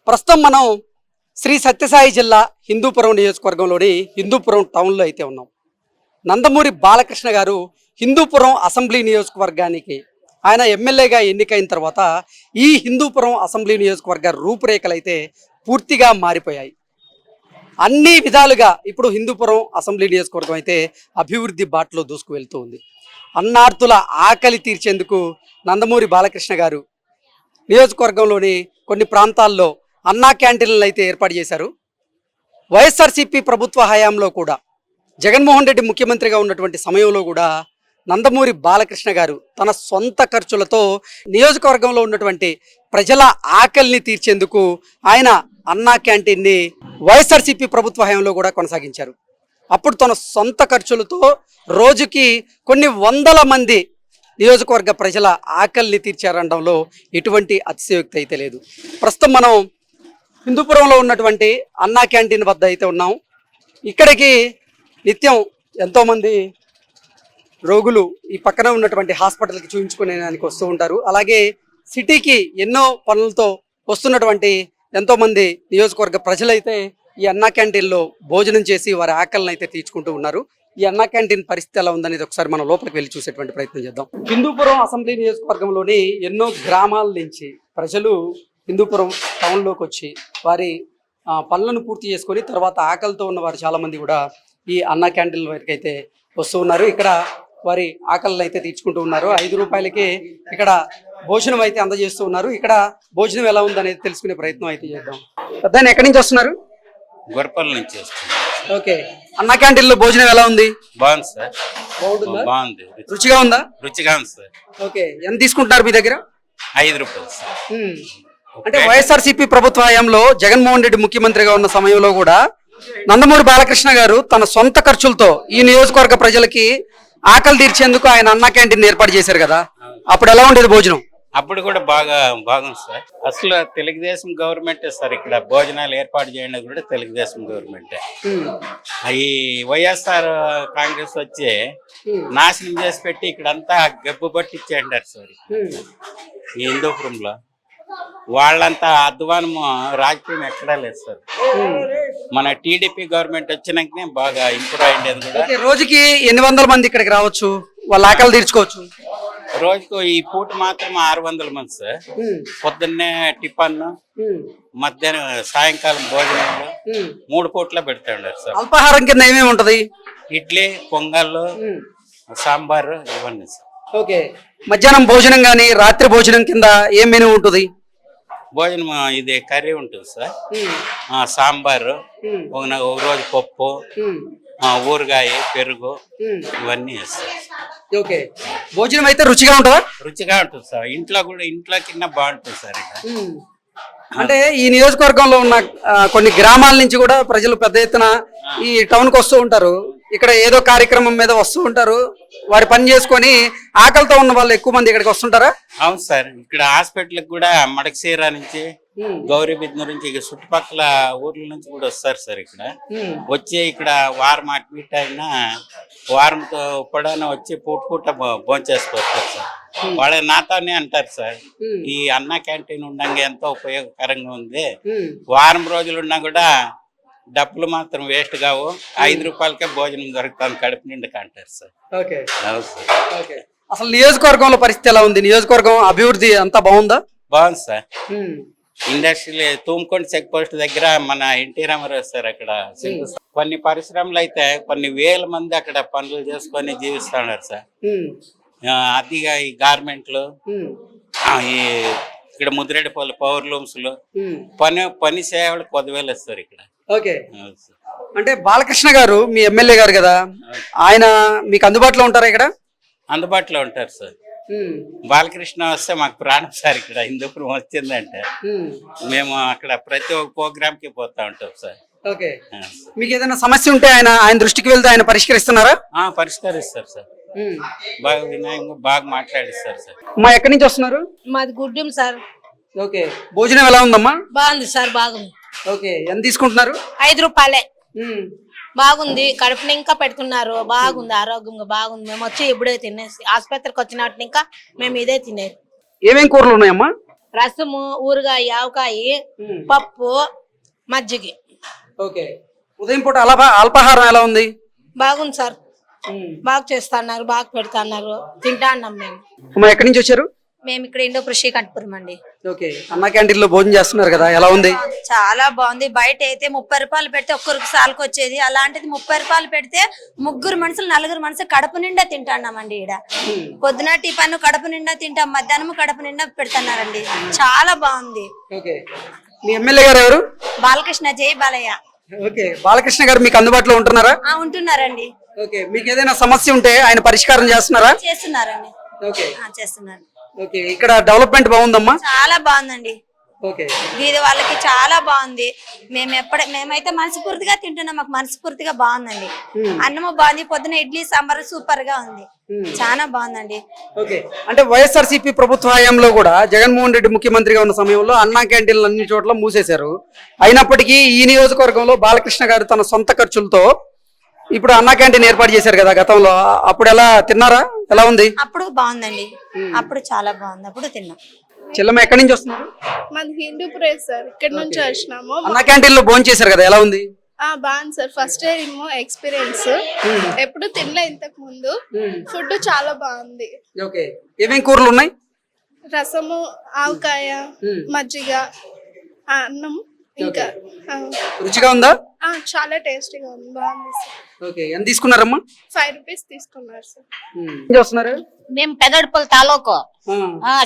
ప్రస్తుతం మనం శ్రీ సత్యసాయి జిల్లా హిందూపురం నియోజకవర్గంలోని హిందూపురం టౌన్లో అయితే ఉన్నాం. నందమూరి బాలకృష్ణ గారు హిందూపురం అసెంబ్లీ నియోజకవర్గానికి ఆయన ఎమ్మెల్యేగా ఎన్నికైన తర్వాత ఈ హిందూపురం అసెంబ్లీ నియోజకవర్గ రూపురేఖలు అయితే పూర్తిగా మారిపోయాయి. అన్ని విధాలుగా ఇప్పుడు హిందూపురం అసెంబ్లీ నియోజకవర్గం అయితే అభివృద్ధి బాటలో దూసుకు వెళ్తూ ఉంది. అన్నార్తుల ఆకలి తీర్చేందుకు నందమూరి బాలకృష్ణ గారు నియోజకవర్గంలోని కొన్ని ప్రాంతాల్లో అన్నా క్యాంటీన్లను అయితే ఏర్పాటు చేశారు. వైఎస్ఆర్సీపీ ప్రభుత్వ హయాంలో కూడా జగన్మోహన్ రెడ్డి ముఖ్యమంత్రిగా ఉన్నటువంటి సమయంలో కూడా నందమూరి బాలకృష్ణ గారు తన సొంత ఖర్చులతో నియోజకవర్గంలో ఉన్నటువంటి ప్రజల ఆకలిని తీర్చేందుకు ఆయన అన్నా క్యాంటీన్ని వైఎస్ఆర్సీపీ ప్రభుత్వ హయాంలో కూడా కొనసాగించారు. అప్పుడు తన సొంత ఖర్చులతో రోజుకి కొన్ని వందల మంది నియోజకవర్గ ప్రజల ఆకలిని తీర్చారనడంలో ఎటువంటి అతిశయోక్తి అయితే లేదు. ప్రస్తుతం మనం హిందూపురంలో ఉన్నటువంటి అన్నా క్యాంటీన్ వద్ద అయితే ఉన్నాం. ఇక్కడికి నిత్యం ఎంతోమంది రోగులు ఈ పక్కన ఉన్నటువంటి హాస్పిటల్కి చూపించుకునేదానికి వస్తూ ఉంటారు. అలాగే సిటీకి ఎన్నో పనులతో వస్తున్నటువంటి ఎంతోమంది నియోజకవర్గ ప్రజలైతే ఈ అన్నా క్యాంటీన్లో భోజనం చేసి వారి ఆకలిని అయితే తీర్చుకుంటూ ఉన్నారు. ఈ అన్నా క్యాంటీన్ పరిస్థితి ఎలా ఉందనేది ఒకసారి మనం లోపలికి వెళ్ళి చూసేటువంటి ప్రయత్నం చేద్దాం. హిందూపురం అసెంబ్లీ నియోజకవర్గంలోని ఎన్నో గ్రామాల నుంచి ప్రజలు హిందూపురం టౌన్లోకి వచ్చి వారి పనులను పూర్తి చేసుకొని తర్వాత ఆకలితో ఉన్న వారు చాలామంది కూడా ఈ అన్నా క్యాంటీన్ల వరకు అయితే వస్తూ ఉన్నారు. ఇక్కడ వారి ఆకలిని అయితే తీర్చుకుంటూ ఉన్నారు. 5 రూపాయలకి ఇక్కడ భోజనం అయితే అందజేస్తూ ఉన్నారు. ఇక్కడ భోజనం ఎలా ఉందనేది తెలుసుకునే ప్రయత్నం అయితే చేద్దాం. పెద్దాయన ఎక్కడి నుంచి వస్తున్నారు? గొర్పల్ నుంచి వస్తున్నారు. ఓకే, అన్నా క్యాంటీన్ లో భోజనం ఎలా ఉంది? బాగుంది సార్. బాగుంటుందా? బాగుంది. రుచిగా ఉందా? రుచిగా ఉంది సార్. ఓకే, ఎంత తీసుకుంటున్నారు మీ దగ్గర? 5 రూపాయలు సార్. అంటే వైఎస్ఆర్సీపీ ప్రభుత్వ హయాంలో జగన్మోహన్ రెడ్డి ముఖ్యమంత్రిగా ఉన్న సమయంలో కూడా నందమూరి బాలకృష్ణ గారు తన సొంత ఖర్చులతో ఈ నియోజకవర్గ ప్రజలకి ఆకలి తీర్చేందుకు ఆయన అన్నా క్యాంటీన్ ఏర్పాటు చేశారు కదా, అప్పుడు ఎలా ఉండేది భోజనం? అప్పుడు కూడా బాగుంది సార్. అసలు తెలుగుదేశం గవర్నమెంటే సార్. ఇక్కడ భోజనాలు ఏర్పాటు చేయడం కూడా తెలుగుదేశం గవర్నమెంటే. ఈ వైఎస్ఆర్ కాంగ్రెస్ వచ్చి నాశనం చేసి పెట్టి ఇక్కడంతా గబ్బు పట్టించేయండారు సార్. ఈ హిందూపురంలో వాళ్ళంతా అధ్వానము రాజకీయం ఎక్కడా లేదు సార్. మన టీడీపీ గవర్నమెంట్ వచ్చినాకనే బాగా ఇంప్రూవ్ అయ్యేది కూడా. రోజుకి 800 మంది ఇక్కడికి రావచ్చు, వాళ్ళ ఆకలి తీర్చుకోవచ్చు. రోజుకు ఈ పూట మాత్రం 600 మంది సార్. పొద్దున్నే టిఫన్, మధ్యాహ్నం సాయంకాలం భోజనాలు 3 పూట్ల పెడతా ఉన్నారు సార్. అల్పాహారం కింద ఏమేమి ఉంటది? ఇడ్లీ, పొంగల్, సాంబార్ ఇవన్నీ సార్. ఓకే, మధ్యాహ్నం భోజనం గానీ రాత్రి భోజనం కింద ఏం మెనూ ఉంటుంది? భోజనం ఇది కర్రీ ఉంటుంది సార్. సాంబారు, ఒక రోజు పప్పు, ఊరగాయ, పెరుగు ఇవన్నీ వేస్తారు. ఓకే, భోజనం అయితే రుచిగా ఉంటుందా? రుచిగా ఉంటుంది సార్. ఇంట్లో కింద బాగుంటుంది సార్. అంటే ఈ నియోజకవర్గంలో ఉన్న కొన్ని గ్రామాల నుంచి కూడా ప్రజలు పెద్ద ఎత్తున ఈ టౌన్ కు వస్తూ ఉంటారు. ఇక్కడ ఏదో కార్యక్రమం మీద వస్తూ ఉంటారు. వారి పని చేసుకొని ఆకలితో ఉన్న వాళ్ళు ఎక్కువ మంది ఇక్కడికి వస్తుంటారా? అవును సార్. ఇక్కడ హాస్పిటల్ కూడా మడకసీరా నుంచి, గౌరీబిద్ నుంచి, ఇక చుట్టుపక్కల ఊర్ల నుంచి కూడా వస్తారు సార్. ఇక్కడ వచ్చి ఇక్కడ వారం అడ్మిట్ అయినా వారంతో కూడా వచ్చి పూట భోంచేసుకొస్తారు సార్. వాళ్ళ నాతోనే అంటారు సార్, ఈ అన్నా క్యాంటీన్ ఉండగా ఎంతో ఉపయోగకరంగా ఉంది. వారం రోజులు ఉన్నా కూడా డబ్బులు మాత్రం వేస్ట్ కావు, 5 రూపాయలకే భోజనం దొరుకుతుంది కడుపు నిండుగా అంటారు సార్. అసలు నియోజకవర్గంలో పరిస్థితి ఎలా ఉంది? నియోజకవర్గం అభివృద్ధి అంతా బాగుందా? బాగుంది సార్. ఇండస్ట్రీ తూముకొండ చెక్ పోస్ట్ దగ్గర మన ఎన్టీ రామారావు సార్ అక్కడ కొన్ని పరిశ్రమలు అయితే కొన్ని వేల మంది అక్కడ పనులు చేసుకొని జీవిస్తున్నారు సార్. అదిగా ఈ గార్మెంట్లు, ఈ ఇక్కడ ముద్రేడిపల్లి పవర్ లూమ్స్ లో పని సేవలు 10,000 ఇస్తారు ఇక్కడ. ఓకే, అంటే బాలకృష్ణ గారు మీ ఎమ్మెల్యే గారు కదా, ఆయన మీకు అందుబాటులో ఉంటారా? ఇక్కడ అందుబాటులో ఉంటారు సార్. బాలకృష్ణ వస్తే మాకు ప్రాణం సార్. ఇక్కడ హిందూపురం వచ్చిందంటే మేము అక్కడ ప్రతి ఒక్క ప్రోగ్రామ్ కి పోతా ఉంటాం సార్. ఓకే, మీకు ఏదైనా సమస్య ఉంటే ఆయన దృష్టికి వెళ్తే ఆయన పరిష్కరిస్తున్నారా? పరిష్కరిస్తారు సార్. బాగా వినాయంగా బాగా మాట్లాడిస్తారు సార్. మా ఎక్కడి నుంచి వస్తున్నారు? మాది గుడ్డం సార్. ఓకే, భోజనం ఎలా ఉందమ్మా? బాగుంది సార్, బాగుంది. ఓకే, ఎంత తీసుకుంటున్నారు? 5 రూపాయలే. బాగుంది, కడుపుని ఇంకా పెడుతున్నారు. బాగుంది, ఆరోగ్యంగా బాగుంది. మేము వచ్చి ఇప్పుడే తినేసి ఆసుపత్రికి వచ్చినట్టు ఇంకా మేము ఇదే తినేది. ఏమేం కూరలు ఉన్నాయమ్మా? రసము, ఊరగాయ, ఆవకాయ, పప్పు, మజ్జిగ. ఓకే. ఉదయం పూట అల్పాహారం ఎలా ఉంది? బాగుంది సార్, బాగా చేస్తున్నారు, బాగా పెడతాన్నారు, తింటా అన్నాం మేము. అమ్మా, ఎక్కడి నుంచి వచ్చారు? మేము ఇక్కడ ఇండో కృషి కంటపురం అండి. ఓకే. అన్నా క్యాంటీన్ లో భోజనం చేస్తున్నారు కదా, ఎలా ఉంది? చాలా బాగుంది. బయట అయితే 30 రూపాయలు పెడితే ఒక్కరికి సాలకు వచ్చేది, అలాంటిది 30 రూపాయలు పెడితే 3 మనుషులు 4 మనుషులు కడుపు నిండా తింటాన్నామండి. ఈడ పొద్దున టిఫన్ కడుపు నిండా తింటాం, మధ్యాహ్నం కడుపు నిండా పెడుతున్నారండి. చాలా బాగుంది. ఓకే. మీ ఎమ్మెల్యే గారు ఎవరు? బాలకృష్ణ, జై బాలయ్య. ఓకే. బాలకృష్ణ గారు మీకు అందుబాటులో ఉంటున్నారా? ఉంటున్నారండి. ఓకే. మీకు ఏదైనా సమస్య ఉంటే ఆయన పరిష్కారం చేస్తున్నారా? చేస్తున్నారండి. ఓకే. చేస్తున్నారు. ఓకే. ఇక్కడ డెవలప్మెంట్ బాగుందమ్మా? చాలా బాగుందండి. ఓకే. ఇది వాళ్ళకి చాలా బాగుంది. మేమైతే మనస్ఫూర్తిగా తింటున్నాం, మాకు మనస్ఫూర్తిగా బాగుందండి. అన్నము బాగుంది, పొద్దున ఇడ్లీ సాంబార్ సూపర్ గా ఉంది, చాలా బాగుందండి. ఓకే. అంటే వైఎస్ఆర్సీపీ ప్రభుత్వ హయాంలో కూడా జగన్మోహన్ రెడ్డి ముఖ్యమంత్రిగా ఉన్న సమయంలో అన్నా క్యాంటీన్లు అన్ని చోట్ల మూసేశారు. అయినప్పటికీ ఈ నియోజకవర్గంలో బాలకృష్ణ గారు తన సొంత ఖర్చులతో ఇప్పుడు అన్నా క్యాంటీన్ ఏర్పాటు చేశారు కదా గతంలో, అప్పుడు ఎలా తిన్నారా? ఎలా ఉంది? అప్పుడు బాగుందండి, అప్పుడు చాలా బాగుంది, అప్పుడు తిన్నాం. చెల్లమ్మ, ఎక్కడి నుంచి వస్తున్నారు? మాది హిందూపురం సార్, ఇక్కడ నుంచి వచ్చినాము. అన్నా క్యాంటీన్ లో భోజనం చేశారు కదా, ఎలా ఉంది? బాగుంది సార్, ఫస్ట్ టైం ఎక్స్పీరియన్స్, ఎప్పుడు తినలే ఇంతకు ముందు. ఫుడ్ చాలా బాగుంది. ఓకే. ఏమేం కూరలు ఉన్నాయి? రసము, ఆవకాయ, మజ్జిగ, అన్నం, ఇంకా రుచిగా ఉందా? చాలా టేస్టీగా ఉంది, బాగుంది సార్. ఓకే. ఎంత తీసుకున్నారమ్మా? 5 రూపీస్ తీసుకున్నారు సార్. ఏం చేస్తున్నారు? మేము పెదడుపల్లి తాలూకు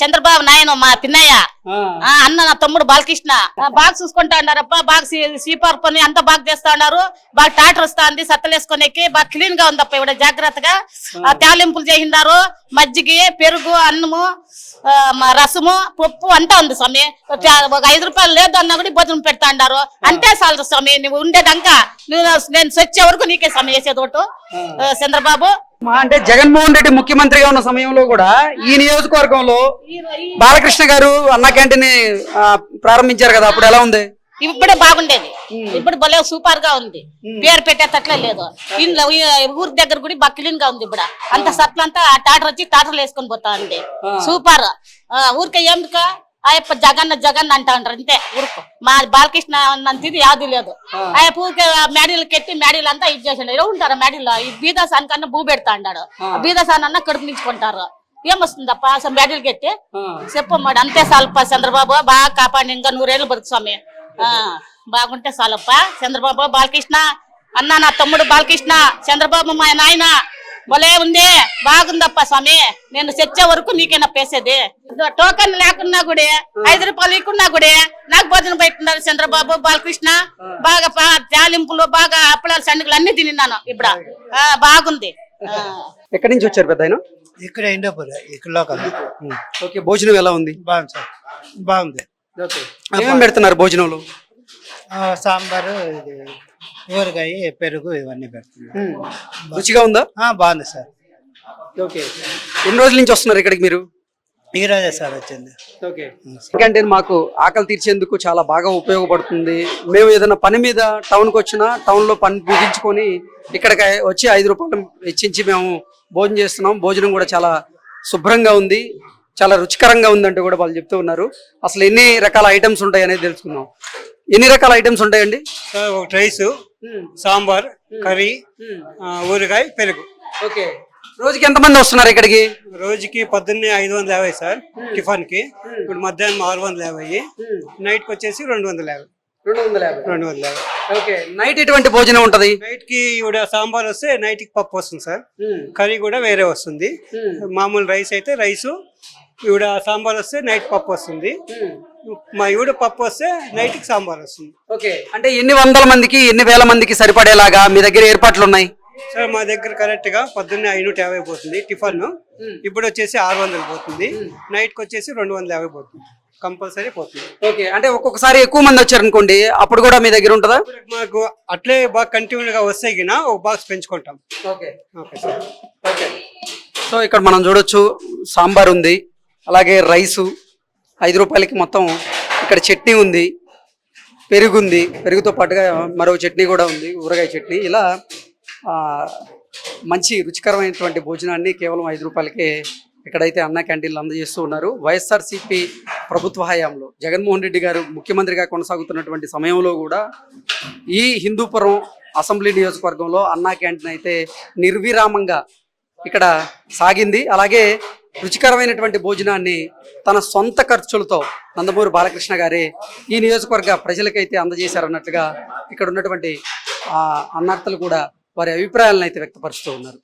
చంద్రబాబు నాయన మా పిన్నయ్య అన్న నా తమ్ముడు బాలకృష్ణ బాగా చూసుకుంటా ఉన్నారప్ప. బాగా సీపార్ పని అంతా బాగా చేస్తా ఉన్నారు. బాగా టాటర్ వస్తా ఉంది, సత్తలేసుకునేకి బాగా క్లీన్ గా ఉందప్ప. ఇక్కడ జాగ్రత్తగా తాలింపులు చేసిండారు, మజ్జిగ, పెరుగు, అన్నము, రసము, పప్పు అంతా ఉంది స్వామి. ఒక 5 రూపాయలు లేదు అన్నా కూడా భోజనం పెడతా ఉన్నారు. అంతే చాలు స్వామి, నువ్వు ఉండేదంకా నేను వచ్చే వరకు నీకే స్వామి చేసేది ఒకటి చంద్రబాబు. అంటే జగన్మోహన్ రెడ్డి ముఖ్యమంత్రిగా ఉన్న సమయంలో కూడా ఈ నియోజకవర్గంలో బాలకృష్ణ గారు అన్నా క్యాంటీన్ ప్రారంభించారు కదా, అప్పుడు ఎలా ఉంది? ఇప్పుడే బాగుండేది, ఇప్పుడు భలే సూపర్ గా ఉంది, పేరు పెట్టేటట్లే లేదు. ఇంట్లో ఊరి దగ్గర కూడా బాగా క్లీన్ గా ఉంది. ఇప్పుడు అంత సత్లంతా టాటర్ వచ్చి టాటర్లు వేసుకొని పోతా ఉంది, సూపర్. ఊరికే ఏమికా ఆయప్ప జగన్ అంటా ఉంటారు అంతే. ఊరుకు మా బాలకృష్ణ అన్నంతది యాది లేదు. ఆయప్ప ఊరికే మేడీలు కెట్టి మేడీలు అంతా ఇది చేసిండు. ఎవరు ఉంటారు మేడీలో? ఈ బీదాసాన్ కన్నా భూ పెడతా అన్నాడు, బీదాసాన్ అన్న కడుపు నించుకుంటారు. ఏమొస్తుందప్ప అసలు మేడీలు కెట్టి చెప్పమ్మాడు. అంతే సాలప్ప చంద్రబాబు, బాగా కాపాడి ఇంకా 100 ఏళ్ళు బతుకు స్వామి. బాగుంటే చాలప్ప చంద్రబాబు. బాలకృష్ణ అన్న నా తమ్ముడు బాలకృష్ణ, చంద్రబాబు మా నాయన భలే ఉంది, బాగుందప్ప స్వామి. నేను చచ్చే వరకు నీకేనా పేసేది. టోకన్ లేకున్నా కూడా 5 రూపాయలు ఇకున్నా కూడా నాకు భోజనం పెట్టున్నారు చంద్రబాబు, బాలకృష్ణ. బాగా తాలింపులు, బాగా అప్పడాలు, సండుగులు అన్ని తిన్నాను. ఇప్పుడు బాగుంది. ఎక్కడి నుంచి వచ్చారు పెద్ద ఆయన? ఇక్కడ ఇండోపురం, ఇక్కడ లోకల్. ఓకే. భోజనం ఎలా ఉంది? బాగుంది సార్, బాగుంది. ఏమేమి పెడుతున్నారు భోజనంలో? సాంబారు, ఇది ఊరగాయ, పెరుగు ఇవన్నీ పెడుతున్నారు. రుచిగా ఉందా? బాగుంది సార్. ఓకే. ఎన్ని రోజుల నుంచి వస్తున్నారు ఇక్కడికి మీరు? ఈ రోజే సార్ వచ్చింది. ఓకే. క్యాంటీన్ మాకు ఆకలి తీర్చేందుకు చాలా బాగా ఉపయోగపడుతుంది. మేము ఏదైనా పని మీద టౌన్కి వచ్చినా టౌన్లో పని ముగించుకొని ఇక్కడికి వచ్చి 5 రూపాయలు వెచ్చించి మేము భోజనం చేస్తున్నాం. భోజనం కూడా చాలా శుభ్రంగా ఉంది, చాలా రుచికరంగా ఉందంటే కూడా వాళ్ళు చెప్తూ ఉన్నారు. అసలు ఎన్ని రకాల ఐటమ్స్ ఉంటాయి అనేది తెలుసుకుందాం. ఎన్ని రకాల ఐటమ్స్ ఉంటాయండి? ఒకటి రైసు, సాంబార్, కర్రీ, ఊరగాయ, పెరుగు. ఓకే. రోజుకి ఎంతమంది వస్తున్నారు ఇక్కడికి? రోజుకి పొద్దున్నే 550 సార్ టిఫిన్ కి, ఇప్పుడు మధ్యాహ్నం 650, నైట్ కి వచ్చేసి 250. 250. ఓకే. నైట్ ఎటువంటి భోజనం ఉంటది? నైట్ కి ఇవిడ సాంబార్ వస్తే నైట్ కి పప్పు వస్తుంది సార్, కర్రీ కూడా వేరే వస్తుంది. మామూలు రైస్ అయితే రైసు, ఇవిడ సాంబార్ వస్తే నైట్ పప్పు వస్తుంది. మా ఇవిడ పప్పు వస్తే నైట్ కి సాంబార్ వస్తుంది. ఓకే. అంటే ఎన్ని వందల మందికి, ఎన్ని వేల మందికి సరిపడేలాగా మీ దగ్గర ఏర్పాట్లు ఉన్నాయి? సార్ మా దగ్గర కరెక్ట్ గా పొద్దున్నే 550 పోతుంది టిఫిన్, ఇప్పుడు వచ్చేసి 600 పోతుంది, నైట్ కి వచ్చేసి 250 పోతుంది, కంపల్సరీ పోతుంది. ఓకే. అంటే ఒక్కొక్కసారి ఎక్కువ మంది వచ్చారనుకోండి, అప్పుడు కూడా మీ దగ్గర ఉంటుందా? మాకు అట్లే బాగా కంటిన్యూగా వస్తే గినా ఒక బాక్స్ పెంచుకుంటాం. Okay. Okay sir. Okay. So ఇక్కడ మనం చూడొచ్చు సాంబార్ ఉంది, అలాగే రైసు 5 రూపాయలకి మొత్తం. ఇక్కడ చట్నీ ఉంది, పెరుగు ఉంది, పెరుగుతో పాటుగా మరో చట్నీ కూడా ఉంది, ఊరగాయ చట్నీ. ఇలా మంచి రుచికరమైనటువంటి భోజనాన్ని కేవలం 5 రూపాయలకే ఇక్కడైతే అన్నా క్యాంటీన్లు అందజేస్తూ ఉన్నారు. వైఎస్ఆర్సీపీ ప్రభుత్వ హయాంలో జగన్మోహన్ రెడ్డి గారు ముఖ్యమంత్రిగా కొనసాగుతున్నటువంటి సమయంలో కూడా ఈ హిందూపురం అసెంబ్లీ నియోజకవర్గంలో అన్నా క్యాంటీన్ అయితే నిర్విరామంగా ఇక్కడ సాగింది. అలాగే రుచికరమైనటువంటి భోజనాన్ని తన సొంత ఖర్చులతో నందమూరి బాలకృష్ణ గారే ఈ నియోజకవర్గ ప్రజలకైతే అందజేశారన్నట్లుగా ఇక్కడ ఉన్నటువంటి అన్నార్థులు కూడా వారి అభిప్రాయాలను అయితే వ్యక్తపరుస్తూ ఉన్నారు.